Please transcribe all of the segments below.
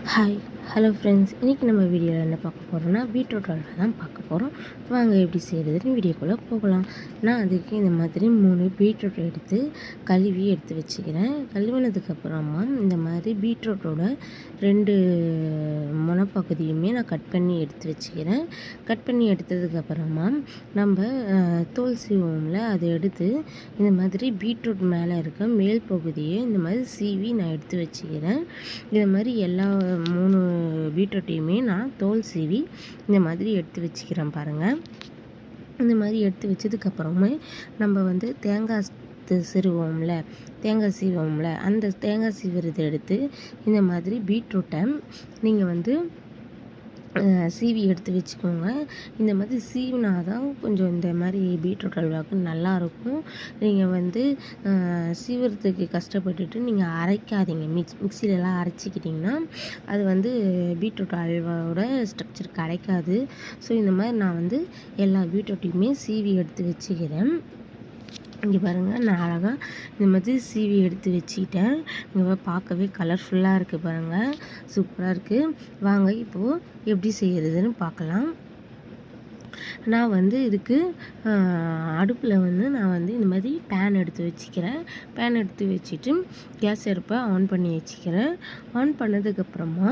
Hi hello friends, இன்றைக்கி நம்ம வீடியோவில் என்ன பார்க்க போகிறோம்னா பீட்ரூட் அல்வா தான் பார்க்க போகிறோம். வாங்க எப்படி செய்கிறதுன்னு வீடியோக்குள்ளே போகலாம். நான் அதுக்கு இந்த மாதிரி 3 பீட்ரூட் எடுத்து கழுவி எடுத்து வச்சுக்கிறேன். கழுவினதுக்கப்புறமா இந்த மாதிரி பீட்ரூட்டோட 2 முனைப்பகுதியுமே நான் கட் பண்ணி எடுத்து வச்சுக்கிறேன். கட் பண்ணி எடுத்ததுக்கப்புறமா நம்ம தோல் சீவோம்ல அதை எடுத்து இந்த மாதிரி பீட்ரூட் மேலே இருக்க மேல் பகுதியை இந்த மாதிரி சீவி நான் எடுத்து வச்சுக்கிறேன். இது மாதிரி எல்லா 3 பீட்ரூட்டையுமே நான் தோல் சீவி இந்த மாதிரி எடுத்து வச்சுக்கிறேன் பாருங்கள். இந்த மாதிரி எடுத்து வச்சதுக்கப்புறமே நம்ம தேங்காய் தேங்காய் சீவோம்ல அந்த தேங்காய் சீவுறதை எடுத்து இந்த மாதிரி பீட்ரூட்டை நீங்கள் சீவி எடுத்து வச்சுக்கோங்க. இந்த மாதிரி சீவினா தான் கொஞ்சம் இந்த மாதிரி பீட்ரூட் அல்வாவுக்கு நல்லாயிருக்கும். நீங்கள் சீவுறதுக்கு கஷ்டப்பட்டுட்டு நீங்கள் அரைக்காதீங்க. மிக்சிலெலாம் அரைச்சிக்கிட்டிங்கன்னா அது பீட்ரூட் அல்வாவோட ஸ்ட்ரக்சர் கிடைக்காது. ஸோ இந்த மாதிரி நான் எல்லா பீட்ரூட்டையுமே சீவி எடுத்து வச்சுக்கிறேன். இங்கே பாருங்கள், நான் அழகாக இந்த மாதிரி சீவி எடுத்து வச்சுக்கிட்டேன். இங்கே பார்க்கவே கலர்ஃபுல்லாக இருக்குது பாருங்கள், சூப்பராக இருக்குது. வாங்க இப்போது எப்படி செய்கிறதுன்னு பார்க்கலாம். நான் இதுக்கு அடுப்பில் நான் இந்த மாதிரி பேன் எடுத்து வச்சுக்கிறேன். பேன் எடுத்து வச்சுட்டு கேஸ் அடுப்பை ஆன் பண்ணி வச்சுக்கிறேன். ஆன் பண்ணதுக்கப்புறமா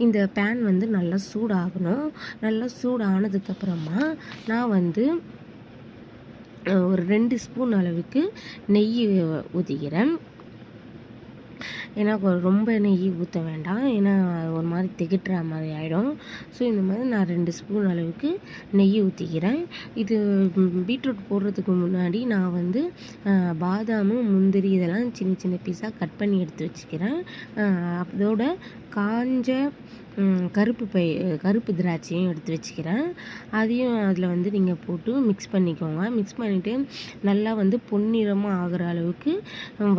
இந்த பேன் நல்லா சூடாகணும். நல்லா சூடானதுக்கப்புறமா நான் ஒரு 2 ஸ்பூன் அளவுக்கு நெய் ஊற்றிக்கிறேன். ஏன்னா ரொம்ப நெய் ஊற்ற வேண்டாம், ஏன்னா ஒரு மாதிரி திகட்டுற மாதிரி ஆகிடும். ஸோ இந்த மாதிரி நான் 2 ஸ்பூன் அளவுக்கு நெய் ஊற்றிக்கிறேன். இது பீட்ரூட் போடுறதுக்கு முன்னாடி நான் பாதாமும் முந்திரி இதெல்லாம் சின்ன சின்ன பீஸாக கட் பண்ணி எடுத்து வச்சுக்கிறேன். அதோட காஞ்ச கருப்பு திராட்சையும் எடுத்து வச்சுக்கிறேன். அதையும் அதில் நீங்கள் போட்டு மிக்ஸ் பண்ணிக்கோங்க. மிக்ஸ் பண்ணிவிட்டு நல்லா பொன்னிறமாக ஆகிற அளவுக்கு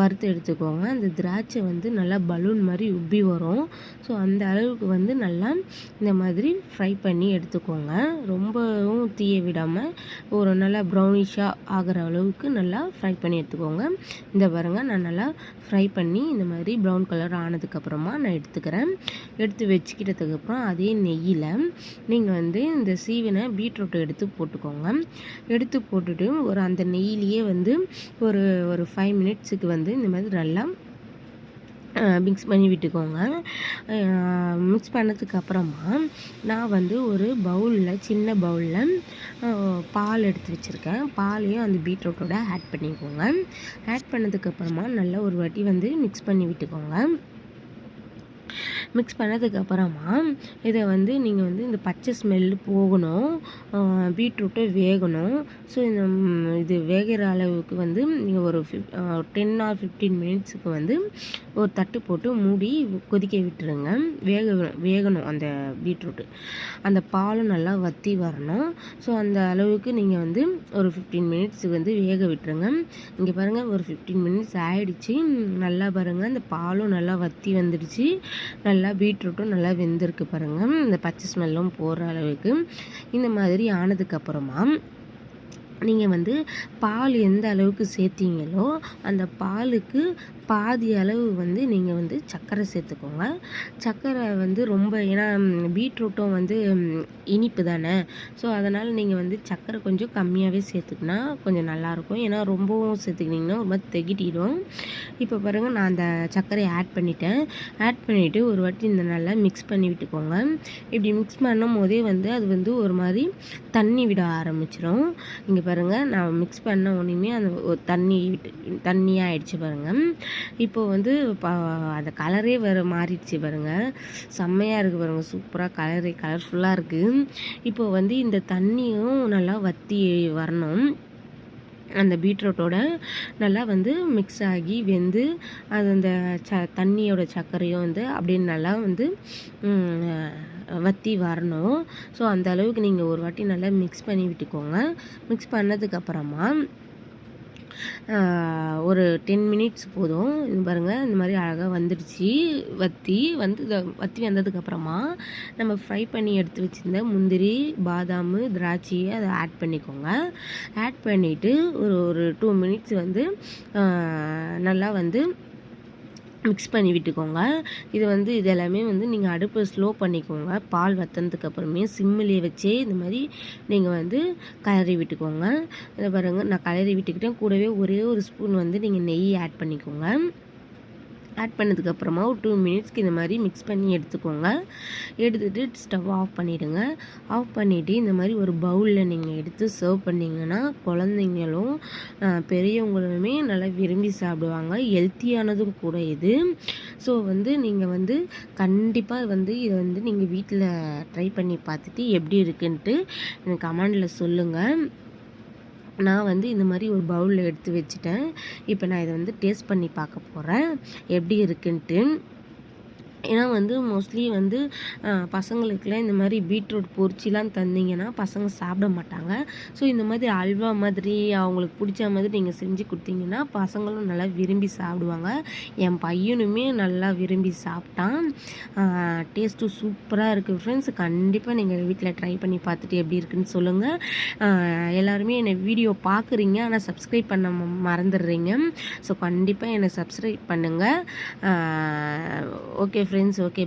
வறுத்து எடுத்துக்கோங்க. அந்த திராட்சை நல்லா பலூன் மாதிரி உப்பி வரும். ஸோ அந்த அளவுக்கு நல்லா இந்த மாதிரி ஃப்ரை பண்ணி எடுத்துக்கோங்க. ரொம்பவும் தீய விடாமல் ஒரு நல்லா ப்ரௌனிஷாக ஆகிற அளவுக்கு நல்லா ஃப்ரை பண்ணி எடுத்துக்கோங்க. இந்த பாருங்கள், நான் நல்லா ஃப்ரை பண்ணி இந்த மாதிரி ப்ரௌன் கலர் ஆனதுக்கப்புறமா நான் எடுத்துக்கிறேன். எடுத்து வச்சுக்கிட்டதுக்கப்புறம் அதே நெய்யில் நீங்கள் இந்த சீவினை பீட்ரூட்டை எடுத்து போட்டுக்கோங்க. எடுத்து போட்டுட்டு அந்த நெய்யிலேயே ஒரு 5 மினிட்ஸுக்கு இந்த மாதிரி நல்லா மிக்ஸ் பண்ணி விட்டுக்கோங்க. மிக்ஸ் பண்ணதுக்கப்புறமா நான் ஒரு சின்ன பவுலில் பால் எடுத்து வச்சுருக்கேன். பாலையும் அந்த பீட்ரூட்டோட ஆட் பண்ணிக்கோங்க. ஆட் பண்ணதுக்கப்புறமா நல்லா ஒரு வாட்டி மிக்ஸ் பண்ணி விட்டுக்கோங்க. மிக்ஸ் பண்ணதுக்கப்புறமா இதை நீங்கள் இந்த பச்சை ஸ்மெல்லு போகணும், பீட்ரூட்டை வேகணும். ஸோ இது வேகிற அளவுக்கு நீங்கள் ஒரு 10 or 15 மினிட்ஸுக்கு ஒரு தட்டு போட்டு மூடி கொதிக்க விட்டுருங்க. வேகணும் அந்த பீட்ரூட்டு. அந்த பாலும் நல்லா வற்றி வரணும். ஸோ அந்த அளவுக்கு நீங்கள் ஒரு 15 மினிட்ஸுக்கு வேக விட்டுருங்க. இங்கே பாருங்கள், ஒரு 15 மினிட்ஸ் ஆகிடுச்சு. நல்லா பாருங்கள், அந்த பாலும் நல்லா வற்றி வந்துடுச்சு. நல்லா பீட்ரூட்டும் நல்லா வெந்திருக்கு பாருங்கள். இந்த பச்சை ஸ்மெல்லும் போகிற அளவுக்கு இந்த மாதிரி ஆனதுக்கப்புறமா நீங்கள் பால் எந்த அளவுக்கு சேர்த்தீங்களோ அந்த பாலுக்கு பாதி அளவு நீங்கள் சர்க்கரை சேர்த்துக்கோங்க. சர்க்கரை ரொம்ப, ஏன்னா பீட்ரூட்டும் இனிப்பு தானே. ஸோ அதனால் நீங்கள் சர்க்கரை கொஞ்சம் கம்மியாகவே சேர்த்துக்கினா கொஞ்சம் நல்லாயிருக்கும். ஏன்னா ரொம்பவும் சேர்த்துக்கிட்டிங்கன்னா ஒரு மாதிரி திகட்டிடும். இப்போ பாருங்கள், நான் அந்த சர்க்கரையை ஆட் பண்ணிவிட்டு ஒரு வாட்டி இந்த நல்லா மிக்ஸ் பண்ணி விட்டுக்கோங்க. இப்படி மிக்ஸ் பண்ணும் போதே அது ஒரு மாதிரி தண்ணி விட ஆரம்பிச்சிடும். இங்கே பாருங்கள், நான் மிக்ஸ் பண்ண உடனே அந்த தண்ணியாக ஆயிடுச்சு பாருங்கள். இப்போது அந்த கலரே மாறிடுச்சு பாருங்கள், செம்மையாக இருக்குது பாருங்கள், சூப்பராக கலர்ஃபுல்லாக இருக்குது. இப்போது இந்த தண்ணியும் நல்லா வற்றி வரணும். அந்த பீட்ரூட்டோட நல்லா மிக்ஸ் ஆகி வெந்து அது அந்த தண்ணியோட சர்க்கரையும் அப்படியே நல்லா வற்றி வரணும். ஸோ அந்த அளவுக்கு நீங்கள் ஒரு வாட்டி நல்லா மிக்ஸ் பண்ணி விட்டுக்கோங்க. மிக்ஸ் பண்ணதுக்கப்புறமா ஒரு 10 மினிட்ஸ் போதும். இது பாருங்கள், இந்த மாதிரி அழகாக வந்துடுச்சு. வற்றி வந்ததுக்கப்புறமா நம்ம ஃப்ரை பண்ணி எடுத்து வச்சுருந்த முந்திரி, பாதாம், திராட்சையை அதை ஆட் பண்ணிக்கோங்க. ஆட் பண்ணிவிட்டு ஒரு 2 மினிட்ஸ் நல்லா மிக்ஸ் பண்ணி விட்டுக்கோங்க. இது எல்லாமே நீங்கள் அடுப்பை ஸ்லோ பண்ணிக்கோங்க. பால் வற்றினதுக்கு அப்புறமே சிம்மிலே வச்சே இந்த மாதிரி நீங்கள் கிளறி விட்டுக்கோங்க. இதை பாருங்கள், நான் கிளறி விட்டுக்கிட்டேன். கூடவே ஒரே ஒரு ஸ்பூன் நீங்கள் நெய் ஆட் பண்ணிக்கோங்க. ஆட் பண்ணதுக்கப்புறமா ஒரு 2 மினிட்ஸ்க்கு இந்த மாதிரி மிக்ஸ் பண்ணி எடுத்துக்கோங்க. எடுத்துகிட்டு ஸ்டவ் ஆஃப் பண்ணிவிடுங்க. ஆஃப் பண்ணிவிட்டு இந்த மாதிரி ஒரு பவுலில் நீங்கள் எடுத்து சர்வ் பண்ணிங்கன்னா குழந்தைங்களும் பெரியவங்களுமே நல்லா விரும்பி சாப்பிடுவாங்க. ஹெல்த்தியானதும் கூட இது. ஸோ நீங்கள் கண்டிப்பாக இதை நீங்கள் வீட்டில் ட்ரை பண்ணி பார்த்துட்டு எப்படி இருக்குன்ட்டு எனக்கு கமெண்டில் சொல்லுங்கள். நான் இந்த மாதிரி ஒரு பவுலில் எடுத்து வச்சுட்டேன். இப்போ நான் இதை டேஸ்ட் பண்ணி பார்க்க போகிறேன் எப்படி இருக்குன்ட்டு. ஏன்னா மோஸ்ட்லி பசங்களுக்குலாம் இந்த மாதிரி பீட்ரூட் பொரிச்சிலாம் தந்தீங்கன்னா பசங்க சாப்பிட மாட்டாங்க. ஸோ இந்த மாதிரி அல்வா மாதிரி அவங்களுக்கு பிடிச்ச மாதிரி நீங்கள் செஞ்சு கொடுத்தீங்கன்னா பசங்களும் நல்லா விரும்பி சாப்பிடுவாங்க. என் பையனுமே நல்லா விரும்பி சாப்பிட்டான். டேஸ்ட்டும் சூப்பராக இருக்குது ஃப்ரெண்ட்ஸ். கண்டிப்பாக நீங்கள் வீட்டில் ட்ரை பண்ணி பார்த்துட்டு எப்படி இருக்குன்னு சொல்லுங்கள். எல்லாருமே என்னை வீடியோ பார்க்குறீங்க, ஆனால் சப்ஸ்கிரைப் பண்ண மறந்துடுறீங்க. ஸோ கண்டிப்பாக என்னை சப்ஸ்கிரைப் பண்ணுங்கள். Okay friends, okay.